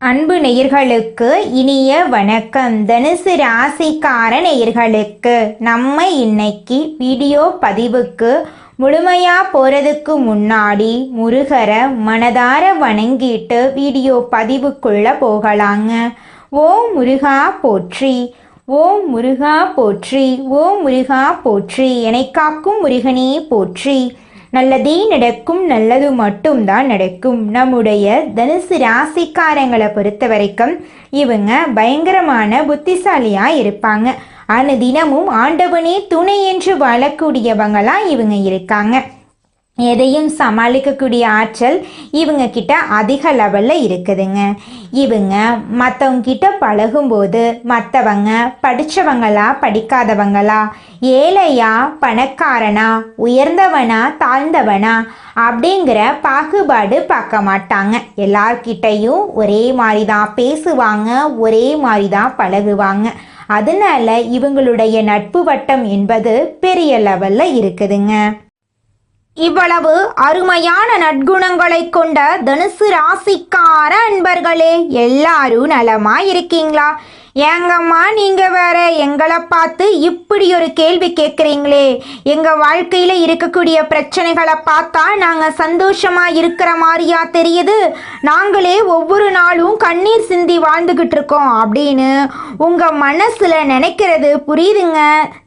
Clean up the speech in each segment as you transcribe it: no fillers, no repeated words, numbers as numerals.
அன்பு நேயர்களுக்கு இனிய வணக்கம். தனுசு ராசிக்கார நேயர்களுக்கு நம்ம இன்னைக்கு வீடியோ பதிவுக்கு முழுமையா போறதுக்கு முன்னாடி முருகரை மனதார வணங்கிட்டு வீடியோ பதிவுக்குள்ள போகலாங்க. ஓம் முருகா போற்றி, ஓம் முருகா போற்றி, ஓம் முருகா போற்றி, என்னை காக்கும் முருகனே போற்றி. நல்லதே நடக்கும், நல்லது மட்டும்தான் நடக்கும். நம்முடைய தனுசு ராசிக்காரங்களை பொறுத்த வரைக்கும் இவங்க பயங்கரமான புத்திசாலியா இருப்பாங்க. தினமும் ஆண்டவனே துணை என்று வாழக்கூடியவங்களா இவங்க இருக்காங்க. எதையும் சமாளிக்கக்கூடிய ஆற்றல் இவங்க கிட்ட அதிக லெவலில் இருக்குதுங்க. இவங்க மற்றவங்க கிட்ட பழகும்போது மற்றவங்க படித்தவங்களா படிக்காதவங்களா, ஏழையா பணக்காரனா, உயர்ந்தவனா தாழ்ந்தவனா அப்படிங்கிற பாகுபாடு பார்க்க மாட்டாங்க. எல்லார்கிட்டையும் ஒரே மாதிரி தான் பேசுவாங்க, ஒரே மாதிரி தான் பழகுவாங்க. அதனால இவங்களுடைய நட்பு வட்டம் என்பது பெரிய லெவலில் இருக்குதுங்க. இவ்வளவு அருமையான நற்குணங்களை கொண்ட தனுசு ராசிக்கார அன்பர்களே, எல்லாரும் நலமா இருக்கீங்களா? ஏங்கம்மா நீங்க வேற எங்களை பார்த்து இப்படி ஒரு கேள்வி கேட்குறீங்களே? எங்க வாழ்க்கையில இருக்கக்கூடிய பிரச்சனைகளை பார்த்தா நாங்க சந்தோஷமா இருக்கிற மாதிரியா தெரியுது? நாங்களே ஒவ்வொரு நாளும் கண்ணீர் சிந்தி வாழ்ந்துகிட்டு இருக்கோம் அப்படின்னு உங்க மனசுல நினைக்கிறது புரியுதுங்க.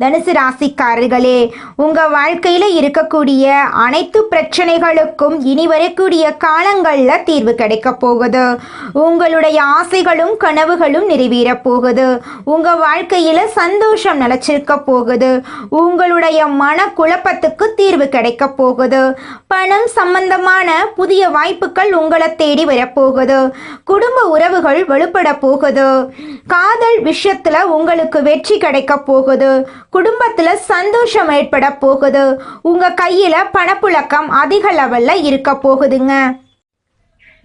தனுசு ராசிக்காரர்களே, உங்க வாழ்க்கையில இருக்கக்கூடிய அனைத்து பிரச்சனைகளுக்கும் இனி வரக்கூடிய காலங்கள்ல தீர்வு கிடைக்க போகுது. உங்களுடைய ஆசைகளும் கனவுகளும் நிறைவேற போகுது. உங்க வாழ்க்கையில சந்தோஷம் நிலைச்சிருக்க போகுது. உங்களுடைய மன குழப்பத்துக்கு தீர்வு கிடைக்க போகுது. பணம் சம்பந்தமான புதிய வாய்ப்புகள் உங்களை தேடி வரப்போகுது. குடும்ப உறவுகள் வலுப்பட போகுது. காதல் விஷயத்துல உங்களுக்கு வெற்றி கிடைக்க போகுது. குடும்பத்துல சந்தோஷம் ஏற்பட போகுது. உங்க கையில பணப்புழக்கம் அதிக லெவல்ல இருக்க போகுதுங்க.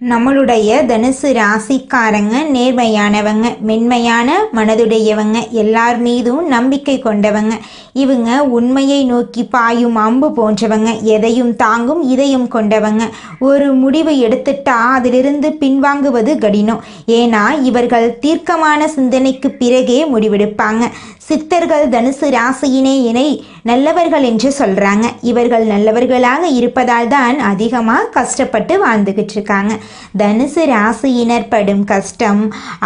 நம்மளுடைய தனுசு ராசிக்காரங்க நேர்மையானவங்க, மென்மையான மனதுடையவங்க, எல்லார் மீதும் நம்பிக்கை கொண்டவங்க. இவங்க உண்மையை நோக்கி பாயும் அம்பு போன்றவங்க, எதையும் தாங்கும் இதயம் கொண்டவங்க. ஒரு முடிவு எடுத்துட்டா அதிலிருந்து பின்வாங்குவது கடினம். ஏன்னா இவர்கள் தீர்க்கமான சிந்தனைக்கு பிறகே முடிவெடுப்பாங்க. சித்தர்கள் தனுசு ராசியினை நல்லவர்கள் என்று சொல்றாங்க. இவர்கள் நல்லவர்களாக இருப்பதால் தான் அதிகமாக கஷ்டப்பட்டு வாழ்ந்துகிட்டு இருக்காங்க. தனுசு ராசியினர் படும் கஷ்டம்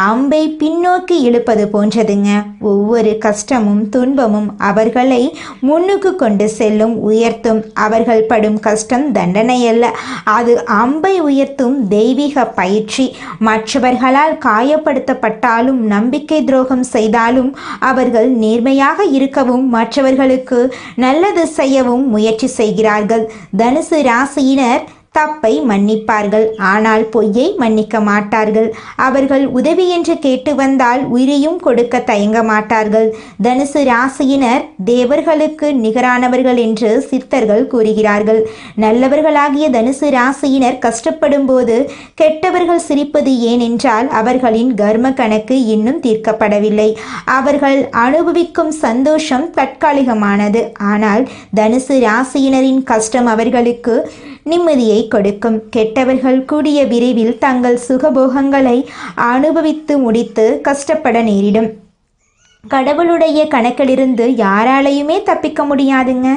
அம்பை பின்னோக்கி இழுப்பது போன்றதுங்க. ஒவ்வொரு கஷ்டமும் துன்பமும் அவர்களை முன்னுக்கு கொண்டு செல்லும், உயர்த்தும். அவர்கள் படும் கஷ்டம் தண்டனை அல்ல, அது அம்பை உயர்த்தும் தெய்வீக பயிற்சி. மற்றவர்களால் காயப்படுத்தப்பட்டாலும் நம்பிக்கை துரோகம் செய்தாலும் அவர்கள் நேர்மையாக இருக்கவும் மற்றவர்களுக்கு நல்லது செய்யவும் முயற்சி செய்கிறார்கள். தனுசு ராசியினர் தப்பை மன்னிப்பார்கள், ஆனால் பொய்யை மன்னிக்க மாட்டார்கள். அவர்கள் உதவி என்று கேட்டு வந்தால் உயிரையும் கொடுக்க தயங்க மாட்டார்கள். தனுசு ராசியினர் தேவர்களுக்கு நிகரானவர்கள் என்று சித்தர்கள் கூறுகிறார்கள். நல்லவர்களாகிய தனுசு ராசியினர் கஷ்டப்படும் போது கெட்டவர்கள் சிரிப்பது ஏனென்றால் அவர்களின் கர்ம கணக்கு இன்னும் தீர்க்கப்படவில்லை. அவர்கள் அனுபவிக்கும் சந்தோஷம் தற்காலிகமானது. ஆனால் தனுசு ராசியினரின் கஷ்டம் அவர்களுக்கு நிம்மதியை கொடுக்கும். கெட்டவர்கள் கூடிய விரைவில் தங்கள் சுகபோகங்களை அனுபவித்து முடித்து கஷ்டப்பட நேரிடும். கடவுளுடைய கணக்கிலிருந்து யாராலையுமே தப்பிக்க முடியாதுங்க.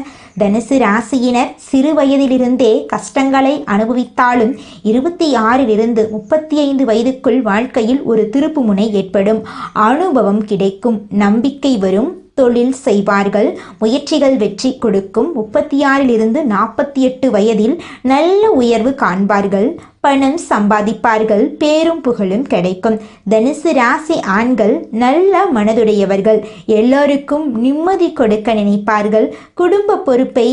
தனுசு ராசியினர் சிறு வயதிலிருந்தே கஷ்டங்களை அனுபவித்தாலும் 26 35 வயதுக்குள் வாழ்க்கையில் ஒரு திருப்புமுனை ஏற்படும். அனுபவம் கிடைக்கும், நம்பிக்கை வரும், தொழில் செய்வார்கள், முயற்சிகள் வெற்றி கொடுக்கும். 36 48 வயதில் நல்ல உயர்வு காண்பார்கள், பணம் சம்பாதிப்பார்கள், பேரும் புகழும் கிடைக்கும். தனுசு ராசி ஆண்கள் நல்ல மனதுடையவர்கள், எல்லோருக்கும் நிம்மதி கொடுக்க நினைப்பார்கள், குடும்ப பொறுப்பை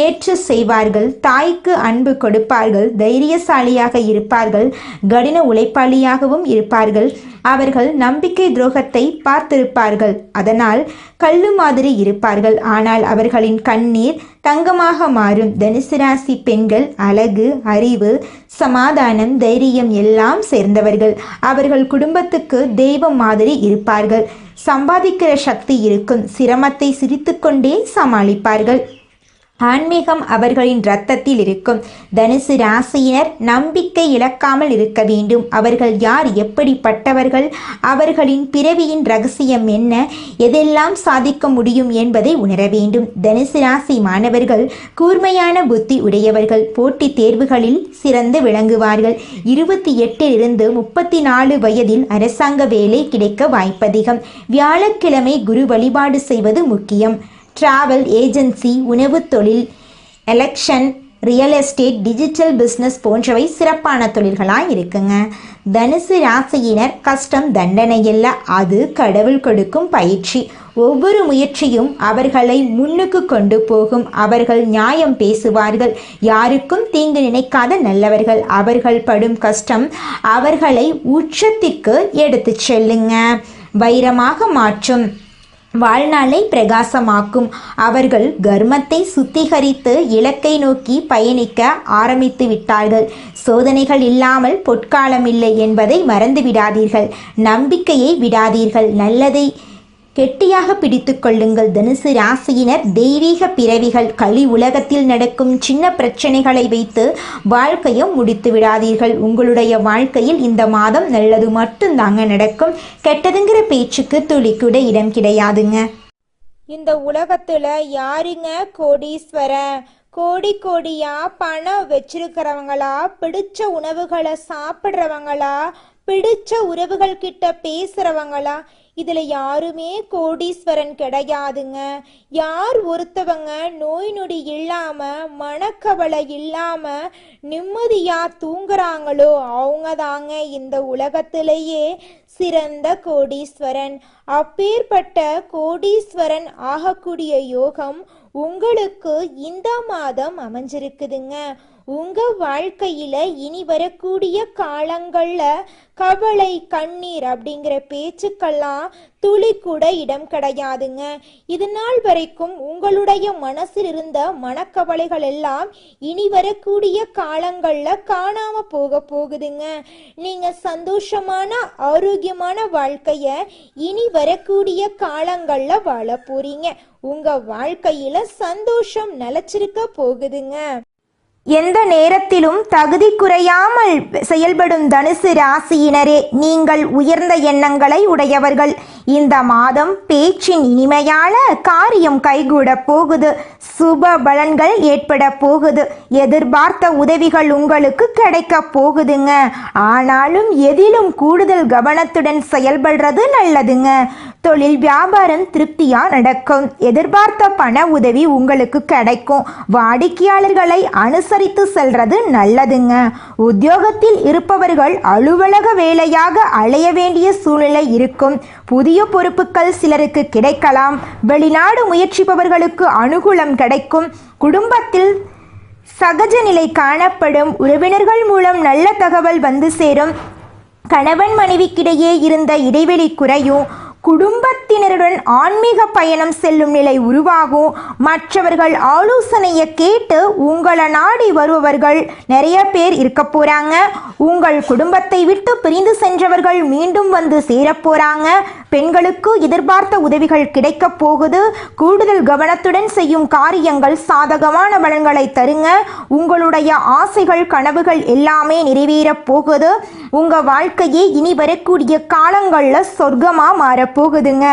ஏற்று செய்வார்கள், தாய்க்கு அன்பு கொடுப்பார்கள், தைரியசாலியாக இருப்பார்கள், கடின உழைப்பாளியாகவும் இருப்பார்கள். அவர்கள் நம்பிக்கை துரோகத்தை பார்த்திருப்பார்கள், அதனால் கல்லு மாதிரி இருப்பார்கள். ஆனால் அவர்களின் கண்ணீர் தங்கமாக மாறும். தனுசு ராசி பெண்கள் அழகு, அறிவு, சமாதானம், தைரியம் எல்லாம் சேர்ந்தவர்கள். அவர்கள் குடும்பத்துக்கு தெய்வம் மாதிரி இருப்பார்கள். சம்பாதிக்கிற சக்தி இருக்கும். சிரமத்தை சிரித்துக்கொண்டே சமாளிப்பார்கள். ஆன்மீகம் அவர்களின் இரத்தத்தில் இருக்கும். தனுசு ராசியினர் நம்பிக்கை இழக்காமல் இருக்க வேண்டும். அவர்கள் யார், எப்படிப்பட்டவர்கள், அவர்களின் பிறவியின் ரகசியம் என்ன, எதெல்லாம் சாதிக்க முடியும் என்பதை உணர வேண்டும். தனுசு ராசி மாணவர்கள் கூர்மையான புத்தி உடையவர்கள். போட்டித் தேர்வுகளில் சிறந்து விளங்குவார்கள். 28 to 34 வயதில் அரசாங்க வேலை கிடைக்க வாய்ப்பதிகம். வியாழக்கிழமை குரு வழிபாடு செய்வது முக்கியம். டிராவல் ஏஜென்சி, உணவு தொழில், election, real estate, digital business போன்றவை சிறப்பான தொழில்களாக இருக்குங்க. தனுசு ராசியினர் கஷ்டம் தண்டனையல்ல, அது கடவுள் கொடுக்கும் பயிற்சி. ஒவ்வொரு முயற்சியும் அவர்களை முன்னுக்கு கொண்டு போகும். அவர்கள் நியாயம் பேசுவார்கள். யாருக்கும் தீங்கு நினைக்காத நல்லவர்கள். அவர்கள் படும் கஷ்டம் அவர்களை உச்சத்திற்கு எடுத்து செல்லுங்க. வைரமாக மாற்றும். வாழ்நாளை பிரகாசமாக்கும். அவர்கள் கர்மத்தை சுத்திகரித்து இலக்கை நோக்கி பயணிக்க ஆரம்பித்து விட்டார்கள். சோதனைகள் இல்லாமல் பொற்காலம் இல்லை என்பதை மறந்து விடாதீர்கள். நம்பிக்கையை விடாதீர்கள். நல்லதை கெட்டியாக பிடித்து கொள்ளுங்கள். தனுசு ராசியினர் தெய்வீக பிறவிகள். கலி உலகத்தில் நடக்கும் சின்ன பிரச்சனைகளை வைத்து வாழ்க்கையை முடித்து விடாதீர்கள். உங்களுடைய வாழ்க்கையில் இந்த மாதம் நல்லது மட்டும்தாங்க நடக்கும். கெட்டதுங்கிற பேச்சுக்கு துளி கூட இடம் கிடையாதுங்க. இந்த உலகத்துல யாருங்க கோடீஸ்வரன்? கோடியா பணம் வச்சிருக்கிறவங்களா, பிடிச்ச உணவுகளை சாப்பிட்றவங்களா, பிடிச்ச உறவுகள் கிட்ட பேசுறவங்களா? இதுல யாருமே கோடீஸ்வரன் கிடையாதுங்க. யார் ஒருத்தவங்க நோய் நொடி இல்லாம, மனக்கவலை இல்லாம நிம்மதியா தூங்குறாங்களோ அவங்க தாங்க இந்த உலகத்திலேயே சிறந்த கோடீஸ்வரன். அப்பேற்பட்ட கோடீஸ்வரன் ஆகக்கூடிய யோகம் உங்களுக்கு இந்த மாதம் அமைஞ்சிருக்குதுங்க. உங்க வாழ்க்கையில இனி வரக்கூடிய காலங்கள்ல கவலை, கண்ணீர் அப்படிங்கிற பேச்சுக்கெல்லாம் துளி கூட இடம் கிடையாதுங்க. இது நாள் வரைக்கும் உங்களுடைய மனசில் இருந்த மனக்கவலைகள் எல்லாம் இனி வரக்கூடிய காலங்கள்ல காணாம போகுதுங்க. நீங்க சந்தோஷமான ஆரோக்கியமான வாழ்க்கைய இனி வரக்கூடிய காலங்கள்ல வாழ போறீங்க. உங்க வாழ்க்கையில சந்தோஷம் நிலைச்சிருக்க போகுதுங்க. எந்த நேரத்திலும் தகுதி குறையாமல் செயல்படும் தனுசு ராசியினரே, நீங்கள் உயர்ந்த எண்ணங்களை உடையவர்கள். இந்த மாதம் பேச்சின் இனிமையான காரியம் கைகூட போகுது. சுப பலன்கள் ஏற்பட போகுது. எதிர்பார்த்த உதவிகள் உங்களுக்கு கிடைக்க போகுதுங்க. ஆனாலும் எதிலும் கூடுதல் கவனத்துடன் செயல்படுறது நல்லதுங்க. தொழில் வியாபாரம் திருப்தியா நடக்கும். எதிர்பார்த்த பண உதவி உங்களுக்கு கிடைக்கும். வாடிக்கையாளர்களை அனுசரித்து செல்றது நல்லதுங்க. உத்தியோகத்தில் இருப்பவர்கள் அலுவலக வேலையாக அலைய வேண்டிய சூழ்நிலை இருக்கும். புதிய பொறுப்புகள் சிலருக்கு கிடைக்கலாம். வெளிநாடு முயற்சிப்பவர்களுக்கு அனுகூலம் கிடைக்கும். குடும்பத்தில் சகஜ நிலை காணப்படும். உறவினர்கள் மூலம் நல்ல தகவல் வந்து சேரும். கணவன் மனைவிக்கிடையே இருந்த இடைவெளி குறையும். குடும்பத்தினருடன் ஆன்மீக பயணம் செல்லும் நிலை உருவாகும். மற்றவர்கள் ஆலோசனையை கேட்டு உங்களை நாடி வருபவர்கள் நிறைய பேர் இருக்க போறாங்க. உங்கள் குடும்பத்தை விட்டு பிரிந்து சென்றவர்கள் மீண்டும் வந்து சேரப்போறாங்க. பெண்களுக்கு எதிர்பார்த்த உதவிகள் கிடைக்க போகுது. கூடுதல் கவனத்துடன் செய்யும் காரியங்கள் சாதகமான பலன்களை தருங்க. உங்களுடைய ஆசைகள், கனவுகள் எல்லாமே நிறைவேற போகுது. உங்க வாழ்க்கையே இனி வரக்கூடிய காலங்கள்ல சொர்க்கமா மாறப்போகுதுங்க.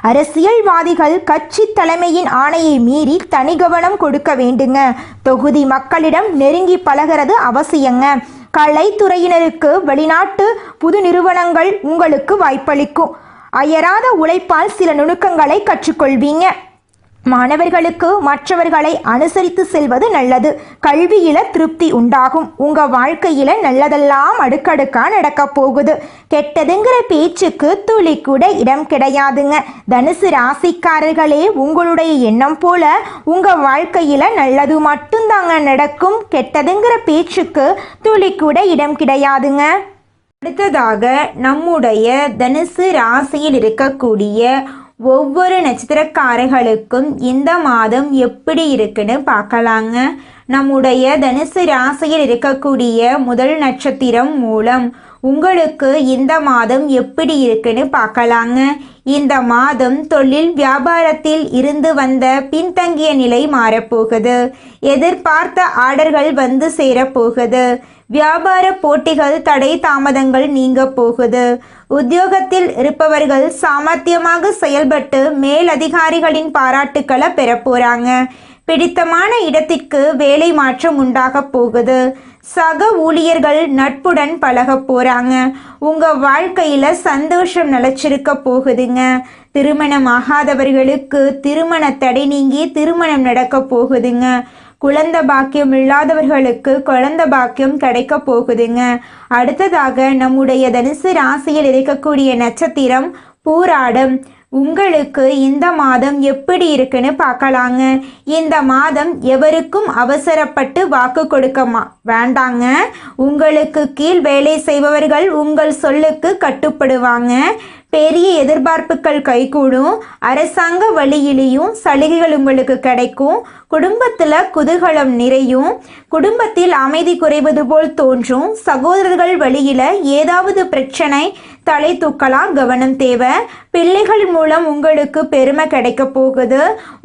அரசியல்வாதிகள் கட்சி தலைமையின் ஆணையை மீறி தனி கவனம் கொடுக்க வேண்டுங்க. தொகுதி மக்களிடம் நெருங்கி பழகிறது அவசியங்க. கலைத்துறையினருக்கு வெளிநாட்டு புது நிறுவனங்கள் உங்களுக்கு வாய்ப்பளிக்கும். அயராத உழைப்பால் சில நுணுக்கங்களை கற்றுக்கொள்வீங்க. மாணவர்களுக்கு மற்றவர்களை அனுசரித்து செல்வது நல்லது. கல்வியில திருப்தி உண்டாகும். உங்க வாழ்க்கையில நல்லதெல்லாம் அடுக்கடுக்கா நடக்க போகுது. கெட்டதுங்கிற பேச்சுக்கு துளி கூட இடம் கிடையாதுங்க. தனுசு ராசிக்காரர்களே, உங்களுடைய எண்ணம் போல உங்க வாழ்க்கையில நல்லது மட்டும்தாங்க நடக்கும். கெட்டதுங்கிற பேச்சுக்கு துளி கூட இடம் கிடையாதுங்க. அடுத்ததாக நம்முடைய தனுசு ராசியில் இருக்கக்கூடிய ஒவ்வொரு நட்சத்திரக்காரர்களுக்கும் இந்த மாதம் எப்படி இருக்குன்னு பார்க்கலாங்க. நம்முடைய தனுசு ராசியில் இருக்கக்கூடிய முதல் நட்சத்திரம் மூலம். உங்களுக்கு இந்த மாதம் எப்படி இருக்குன்னு பார்க்கலாங்க. இந்த மாதம் தொழில் வியாபாரத்தில் இருந்து வந்த பின்தங்கிய நிலை மாறப்போகுது. எதிர்பார்த்த ஆர்டர்கள் வந்து சேரப்போகுது. வியாபார போட்டிகள் தடை தாமதங்கள் நீங்க போகுது. உத்தியோகத்தில் இருப்பவர்கள் சாமர்த்தியமாக செயல்பட்டு மேலதிகாரிகளின் பாராட்டுக்களை பெற போறாங்க. பிடித்தமான இடத்திற்கு வேலை மாற்றம் உண்டாக போகுது. சக ஊழியர்கள் நட்புடன் பழக போறாங்க. உங்க வாழ்க்கையில சந்தோஷம் நிலைச்சிருக்க போகுதுங்க. திருமணம் ஆகாதவர்களுக்கு திருமண தடை நீங்கி திருமணம் நடக்க போகுதுங்க. குழந்தை பாக்கியம் இல்லாதவர்களுக்கு குழந்தை பாக்கியம் கிடைக்க போகுதுங்க. அடுத்ததாக நம்முடைய தனுசு ராசியில் இருக்கக்கூடிய நட்சத்திரம் பூராடம். உங்களுக்கு இந்த மாதம் எப்படி இருக்குன்னு பார்க்கலாங்க. இந்த மாதம் எவருக்கும் அவசரப்பட்டு வாக்கு கொடுக்க வேண்டாங்க. உங்களுக்கு கீழ் வேலை செய்பவர்கள் உங்கள் சொல்லுக்கு கட்டுப்படுவாங்க. பெரிய எதிர்பார்ப்புகள் கைகூடும். அரசாங்க வழியிலையும் சலுகைகள் உங்களுக்கு கிடைக்கும். குடும்பத்தில் குதூகலம் நிறையும். குடும்பத்தில் அமைதி குறைவது போல் தோன்றும். சகோதரர்கள் வழியில் ஏதாவது பிரச்சனை தலை தூக்கலாம், கவனம் தேவை. பிள்ளைகள் மூலம் உங்களுக்கு பெருமை கிடைக்க போகுது.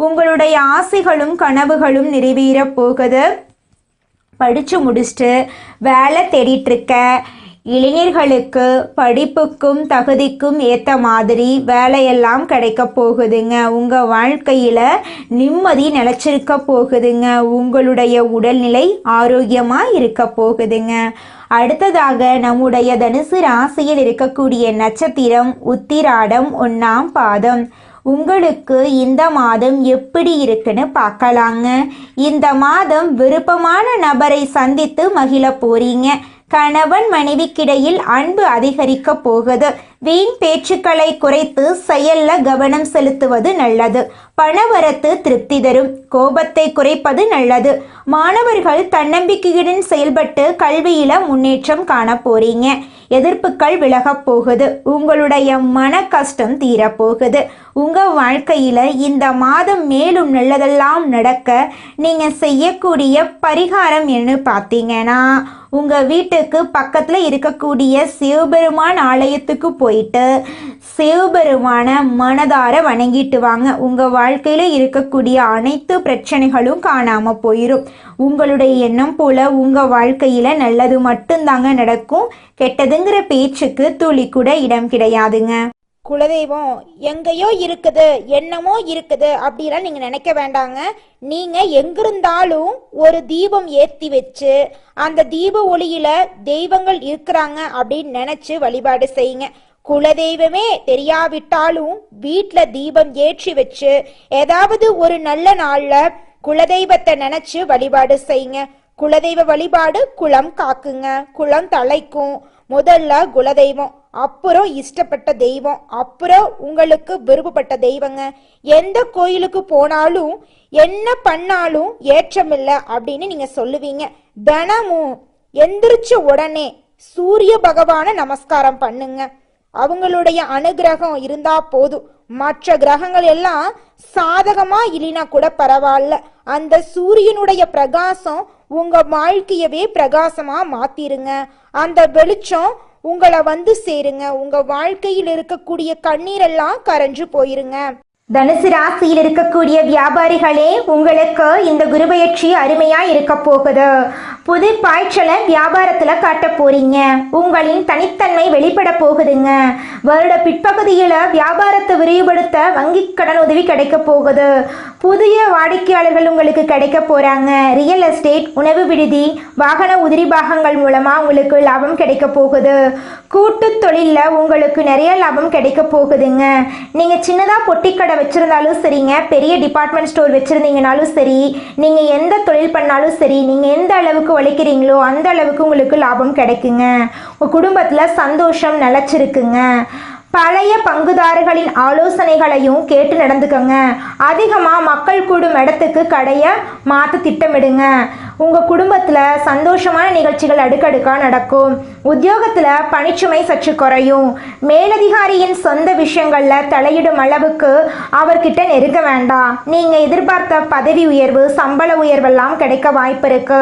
உங்களுடைய ஆசைகளும் கனவுகளும் நிறைவேற போகுது. படித்து முடிச்சுட்டு வேலை தேடிட்டு இருக்க இளைஞர்களுக்கு படிப்புக்கும் தகுதிக்கும் ஏற்ற மாதிரி வேலையெல்லாம் கிடைக்க போகுதுங்க. உங்கள் வாழ்க்கையில் நிம்மதி நிலச்சிருக்க போகுதுங்க. உங்களுடைய உடல்நிலை ஆரோக்கியமாக இருக்க போகுதுங்க. அடுத்ததாக நம்முடைய தனுசு ராசியில் இருக்கக்கூடிய நட்சத்திரம் உத்திராடம் 1ஆம் பாதம். உங்களுக்கு இந்த மாதம் எப்படி இருக்குன்னு பார்க்கலாங்க. இந்த மாதம் விருப்பமான நபரை சந்தித்து மகிழ போறீங்க. கணவன் மனைவிக்கிடையில் அன்பு அதிகரிக்க போகுது. வீண் பேச்சுக்களை குறைத்து செயல்ல கவனம் செலுத்துவது நல்லது. பணவரத்து திருப்தி தரும். கோபத்தை குறைப்பது நல்லது. மாணவர்கள் தன்னம்பிக்கையுடன் செயல்பட்டு கல்வியில முன்னேற்றம் காண போறீங்க. எதிர்ப்புகள் விலகப் போகுது. உங்களுடைய மன கஷ்டம் தீரப்போகுது. உங்க வாழ்க்கையில இந்த மாதம் மேலும் நல்லதெல்லாம் நடக்க நீங்க செய்யக்கூடிய பரிகாரம் என்ன பார்த்தீங்கன்னா, உங்க வீட்டுக்கு பக்கத்துல இருக்கக்கூடிய சிவபெருமான் ஆலயத்துக்கு போயிட்டு சிவபெருமான மனதார வணங்கிட்டு வாங்க. உங்க வாழ்க்கையில இருக்கக்கூடிய அனைத்து பிரச்சனைகளும் காணாம போயிடும். உங்களுடைய எண்ணம் போல உங்க வாழ்க்கையில நல்லது மட்டும்தாங்க நடக்கும். கெட்டதுங்கிற பேச்சுக்கு துளி கூட இடம் கிடையாதுங்க. குலதெய்வம் எங்கேயோ இருக்குது, என்னமோ இருக்குது அப்படிலாம் நீங்க நினைக்க வேண்டாங்க. நீங்க எங்கிருந்தாலும் ஒரு தீபம் ஏத்தி வச்சு அந்த தீப ஒளியில தெய்வங்கள் இருக்கிறாங்க அப்படின்னு நினைச்சு வழிபாடு செய்யுங்க. குலதெய்வமே தெரியாவிட்டாலும் வீட்டுல தீபம் ஏற்றி வச்சு ஏதாவது ஒரு நல்ல நாள்ல குலதெய்வத்தை நினைச்சு வழிபாடு செய்யுங்க. குலதெய்வ வழிபாடு குலம் காக்குங்க, குலம் தலைக்கும். முதல்ல குலதெய்வம், அப்புறம் இஷ்டப்பட்ட தெய்வம், அப்புறம் உங்களுக்கு விருப்பப்பட்ட தெய்வங்க. எந்த கோயிலுக்கு போனாலும் என்ன பண்ணாலும் ஏற்றமில்லை அப்படின்னு நீங்க சொல்லுவீங்க. தினமும் எந்திரிச்ச உடனே சூரிய பகவான நமஸ்காரம் பண்ணுங்க. அவங்களுடைய அனுகிரகம் இருந்தா போதும். மற்ற கிரகங்கள் எல்லாம் சாதகமா இல்லைனா கூட பரவாயில்ல. அந்த சூரியனுடைய பிரகாசம் உங்க வாழ்க்கையவே பிரகாசமா மாத்திருங்க. அந்த வெளிச்சம் உங்களை வந்து சேருங்க. உங்க வாழ்க்கையில் இருக்கக்கூடிய கண்ணீரெல்லாம் கரைஞ்சு போயிருங்க. தனுசு ராசியில் இருக்கக்கூடிய வியாபாரிகளே, உங்களுக்கு இந்த குருபெயர்ச்சி அருமையா இருக்க போகுது. புது பாய்ச்சலை வியாபாரத்துல காட்ட போறீங்க. உங்களின் தனித்தன்மை வெளிப்பட போகுதுங்க. வருட பிற்பகுதியில வியாபாரத்தை விரிவுபடுத்த வங்கி கடன் உதவி கிடைக்க போகுது. புதிய வாடிக்கையாளர்கள் உங்களுக்கு கிடைக்க போறாங்க. ரியல் எஸ்டேட், உணவு விடுதி, வாகன உதிரி பாகங்கள் மூலமா உங்களுக்கு லாபம் கிடைக்க போகுது. கூட்டு தொழில உங்களுக்கு நிறைய லாபம் கிடைக்க போகுதுங்க. நீங்க சின்னதா பொட்டிக்கடை வச்சிருந்தாலும் சரிங்க, பெரிய டிபார்ட்மெண்ட் ஸ்டோர் வச்சிருந்தீங்கனாலும் சரி, நீங்க எந்த தொழில் பண்ணாலும் சரி, நீங்க எந்த அளவுக்கு உழைக்கிறீங்களோ அந்த அளவுக்கு உங்களுக்கு லாபம் கிடைக்குங்க. உங்க குடும்பத்துல சந்தோஷம் நிலைச்சிருக்குங்க. பழைய பங்குதாரர்களின் ஆலோசனைகளையும் கேட்டு நடந்துக்கங்க. அதிகமாக மக்கள் கூடும் இடத்துக்கு கடையை மாற்ற திட்டமிடுங்க. உங்கள் குடும்பத்தில் சந்தோஷமான நிகழ்ச்சிகள் அடுக்கடுக்காக நடக்கும். உத்தியோகத்தில் பணிச்சுமை சற்று குறையும். மேலதிகாரியின் சொந்த விஷயங்களில் தலையிடும் அளவுக்கு அவர்கிட்ட நெருங்க வேண்டாம். நீங்கள் எதிர்பார்த்த பதவி உயர்வு, சம்பள உயர்வெல்லாம் கிடைக்க வாய்ப்பு இருக்கு.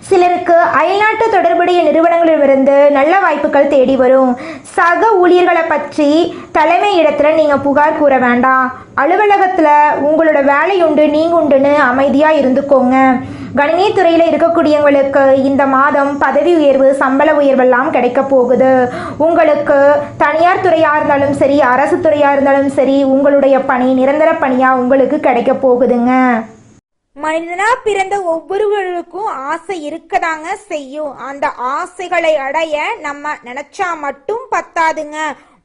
சிலருக்கு அயல்நாட்டு தொடர்புடைய நிறுவனங்களிலிருந்து நல்ல வாய்ப்புகள் தேடி வரும். சக ஊழியர்களை பற்றி தலைமை இடத்துல நீங்கள் புகார் கூற வேண்டாம். அலுவலகத்தில் உங்களோட வேலை உண்டு, நீங்கள் உண்டுன்னு அமைதியாக இருந்துக்கோங்க. கணினித்துறையில் இருக்கக்கூடியவங்களுக்கு இந்த மாதம் பதவி உயர்வு, சம்பள உயர்வெல்லாம் கிடைக்க போகுது. உங்களுக்கு தனியார் துறையாக இருந்தாலும் சரி, அரசு துறையாக இருந்தாலும் சரி, உங்களுடைய பணி நிரந்தர பணியாக உங்களுக்கு கிடைக்க போகுதுங்க. மனிதனா பிறந்த ஒவ்வொருவருக்கும் ஆசை இருக்கதாங்க செய்யும். அந்த ஆசைகளை அடைய நம்ம நினைச்சா மட்டும் பத்தாதுங்க.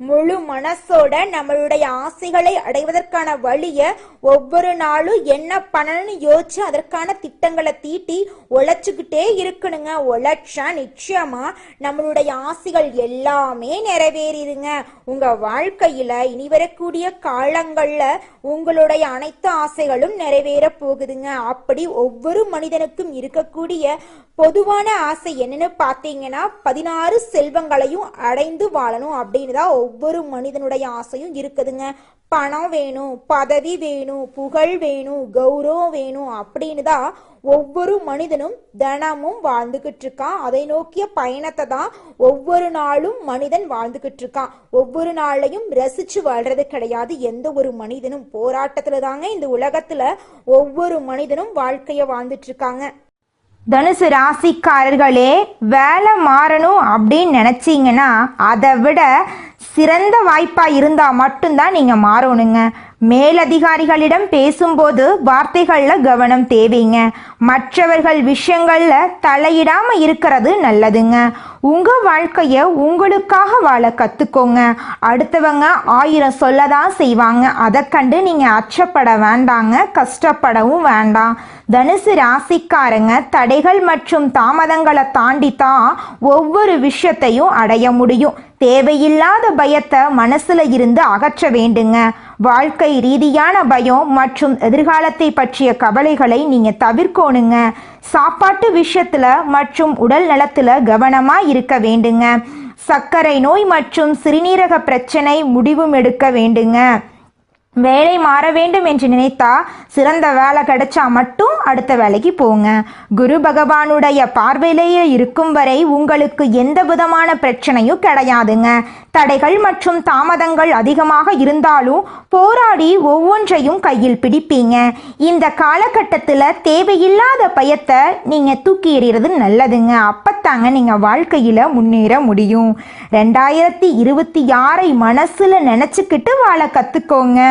முழு மனசோட நம்மளுடைய ஆசைகளை அடைவதற்கான வழிய ஒவ்வொரு நாளும் என்ன பண்ணணும்னு யோசிச்சு அதற்கான திட்டங்களை தீட்டி உழைச்சுக்கிட்டே இருக்கணுங்க. உழைச்சா நிச்சயமா நம்மளுடைய ஆசைகள் எல்லாமே நிறைவேறிடுங்க. உங்க வாழ்க்கையில இனி வரக்கூடிய காலங்கள்ல உங்களுடைய அனைத்து ஆசைகளும் நிறைவேற போகுதுங்க. அப்படி ஒவ்வொரு மனிதனுக்கும் இருக்கக்கூடிய பொதுவான ஆசை என்னன்னு பார்த்தீங்கன்னா 16 செல்வங்களையும் அடைந்து வாழணும் அப்படின்னு தான் ஒவ்வொரு மனிதனுடைய ஆசையும் இருக்குதுங்க. பணம் வேணும், பதவி வேணும், புகழ் வேணும், கௌரவம் வேணும் அப்படின்னு தான் ஒவ்வொரு மனிதனும் தினமும் வாழ்ந்துகிட்டு இருக்கான். அதை நோக்கிய பயணத்தை தான் ஒவ்வொரு நாளும் மனிதன் வாழ்ந்துகிட்டு இருக்கான். ஒவ்வொரு நாளையும் ரசிச்சு வாழ்றது கிடையாது. எந்த ஒரு மனிதனும் போராட்டத்துல தாங்க இந்த உலகத்துல ஒவ்வொரு மனிதனும் வாழ்க்கைய வாழ்ந்துட்டு இருக்காங்க. தனுசு ராசிக்காரர்களே, வேலை மாறணும் அப்படின்னு நினச்சிங்கன்னா அதை விட சிறந்த வாய்ப்பாக இருந்தால் மட்டும்தான் நீங்கள் மாறணுங்க. மேலதிகாரிகளிடம் பேசும்போது வார்த்தைகளில் கவனம் தேவைங்க. மற்றவர்கள் விஷயங்களில் தலையிடாமல் இருக்கிறது நல்லதுங்க. உங்கள் வாழ்க்கையை உங்களுக்காக வாழ கற்றுக்கோங்க. அடுத்தவங்க 1000 சொல்லதான் செய்வாங்க. அதை கண்டு நீங்கள் அச்சப்பட வேண்டாங்க, கஷ்டப்படவும் வேண்டாம். தனுசு ராசிக்காரங்க தடைகள் மற்றும் தாமதங்களை தாண்டி தான் ஒவ்வொரு விஷயத்தையும் அடைய முடியும். தேவையில்லாத பயத்தை மனசுல இருந்து அகற்ற வேண்டுங்க. வாழ்க்கை ரீதியான பயம் மற்றும் எதிர்காலத்தை பற்றிய கவலைகளை நீங்க தவிர்க்கணுங்க. சாப்பாட்டு விஷயத்துல மற்றும் உடல் நலத்துல கவனமா இருக்க வேண்டுங்க. சர்க்கரை நோய் மற்றும் சிறுநீரக பிரச்சனை முடிவும் எடுக்க வேண்டுங்க. வேலை மாற வேண்டும் என்று நினைத்தா சிறந்த வேலை கிடைச்சா மட்டும் அடுத்த வேலைக்கு போங்க. குரு பகவானுடைய பார்வையிலேயே இருக்கும் வரை உங்களுக்கு எந்த விதமான பிரச்சனையும் கிடையாதுங்க. தடைகள் மற்றும் தாமதங்கள் அதிகமாக இருந்தாலும் போராடி ஒவ்வொன்றையும் கையில் பிடிப்பீங்க. இந்த காலகட்டத்தில் தேவையில்லாத பயத்தை நீங்கள் தூக்கி எறிகிறது நல்லதுங்க. அப்பத்தாங்க நீங்கள் வாழ்க்கையில் முன்னேற முடியும். 2026 மனசில் நினச்சிக்கிட்டு வாழ கற்றுக்கோங்க.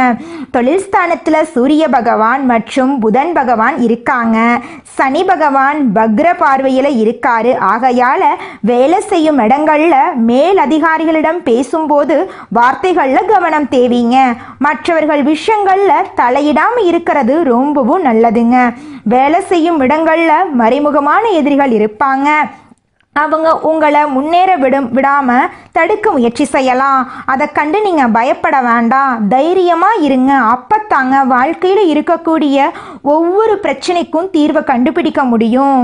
தொழில் ஸ்தானத்தில் சூரிய பகவான் மற்றும் புதன் பகவான் இருக்காங்க. சனி பகவான் வக்ர பார்வையில் இருக்காரு. ஆகையால் வேலை செய்யும் இடங்கள்ல மேல் அதிகாரிகளிடம் பேசும்போது வார்த்தைகளில் கவனம் தேவைங்க. மற்றவர்கள் விஷயங்களில் தலையிடாமல் இருக்கிறது ரொம்பவும் நல்லதுங்க. வேலை செய்யும் இடங்களில் மறைமுகமான எதிரிகள் இருப்பாங்க. அவங்க உங்களை முன்னேற விடாமல் தடுக்க முயற்சி செய்யலாம். அதை கண்டு நீங்கள் பயப்பட வேண்டாம், தைரியமாக இருங்க. அப்பத்தாங்க வாழ்க்கையில் இருக்கக்கூடிய ஒவ்வொரு பிரச்சனைக்கும் தீர்வை கண்டுபிடிக்க முடியும்.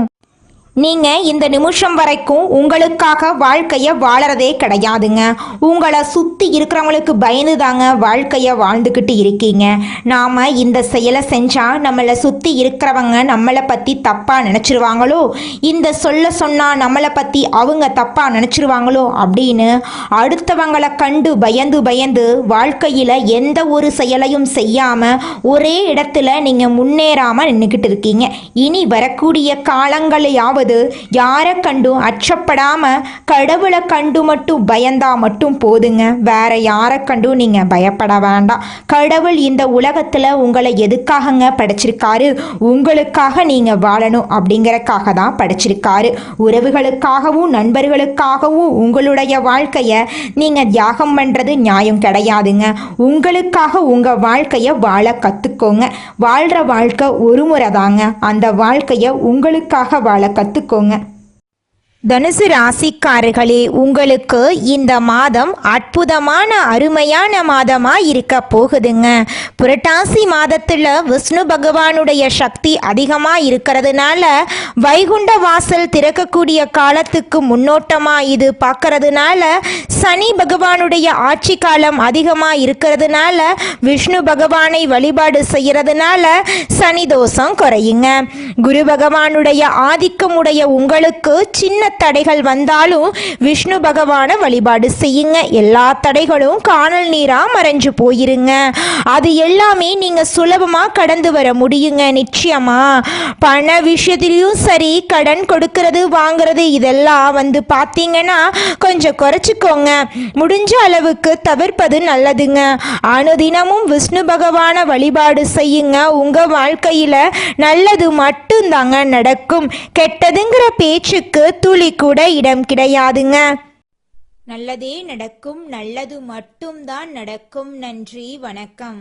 நீங்கள் இந்த நிமிஷம் வரைக்கும் உங்களுக்காக வாழ்க்கையை வாழறதே கிடையாதுங்க. உங்களை சுற்றி இருக்கிறவங்களுக்கு பயந்து தாங்க வாழ்க்கையை வாழ்ந்துக்கிட்டு இருக்கீங்க. நாம் இந்த செயலை செஞ்சால் நம்மளை சுற்றி இருக்கிறவங்க நம்மளை பற்றி தப்பாக நினச்சிருவாங்களோ, இந்த சொன்னால் நம்மளை பற்றி அவங்க தப்பாக நினச்சிருவாங்களோ அப்படின்னு அடுத்தவங்களை கண்டு பயந்து வாழ்க்கையில் எந்த ஒரு செயலையும் செய்யாமல் ஒரே இடத்துல நீங்கள் முன்னேறாமல் நின்றுக்கிட்டு இருக்கீங்க. இனி வரக்கூடிய காலங்களையாவது யாரை கண்டும் அச்சப்படாம கடவுளை கண்டு மட்டும் பயந்தா மட்டும் போதுங்க. வேற யாரை கண்டும் நீங்க பயப்பட வேண்டாம். கடவுள் இந்த உலகத்துல உங்களை எதுக்காகங்க படைச்சிருக்காரு? உங்களுக்காக நீங்க வாழணும் அப்படிங்கறக்காக தான் படைச்சிருக்காரு. உறவுகளுக்காகவும் நண்பர்களுக்காகவும் உங்களுடைய வாழ்க்கைய நீங்க தியாகம் பண்றது நியாயம் கிடையாதுங்க. உங்களுக்காக உங்க வாழ்க்கைய வாழ கத்துக்கோங்க. வாழ்ற வாழ்க்கை ஒரு முறை தாங்க. அந்த வாழ்க்கைய உங்களுக்காக வாழ கத்துக்கோங்க. தனுசு ராசிக்காரர்களே, உங்களுக்கு இந்த மாதம் அற்புதமான அருமையான மாதமா இருக்க போகுதுங்க. புரட்டாசி மாதத்துல விஷ்ணு பகவானுடைய சக்தி அதிகமா இருக்கிறதுனால வைகுண்ட வாசல் திறக்கக்கூடிய காலத்துக்கு முன்னோட்டமா இது பார்க்கறதுனால சனி பகவானுடைய ஆட்சி காலம் அதிகமா இருக்கிறதுனால விஷ்ணு பகவானை வழிபாடு செய்யறதுனால சனி தோஷம் குறையுங்க. குரு பகவானுடைய ஆதிக்கமுடைய உங்களுக்கு சின்ன தடைகள் வந்தாலும் விஷ்ணு பகவானை வழிபாடு செய்யுங்க. எல்லா தடைகளும் காணல் நீரா மறைஞ்சு போயிருங்க. அது எல்லாமே நீங்க சுலபமா கடந்து வர முடியுங்க. நிச்சயமா பண விஷயத்திலையும் சரி, கடன் கொடுக்கறது வாங்குறது இதெல்லாம் பார்த்தீங்கன்னா கொஞ்சம் குறைச்சிக்கோங்க. முடிஞ்ச அளவுக்கு தவிர்ப்பது நல்லதுங்க. அனுதினமும் விஷ்ணு பகவானை வழிபாடு செய்யுங்க. உங்க வாழ்க்கையில நல்லது மட்டும்தாங்க நடக்கும். கெட்டதுங்கிற பேச்சுக்கு துளி கூட இடம் கிடையாதுங்க. நல்லதே நடக்கும். நல்லது மட்டும்தான் நடக்கும். நன்றி, வணக்கம்.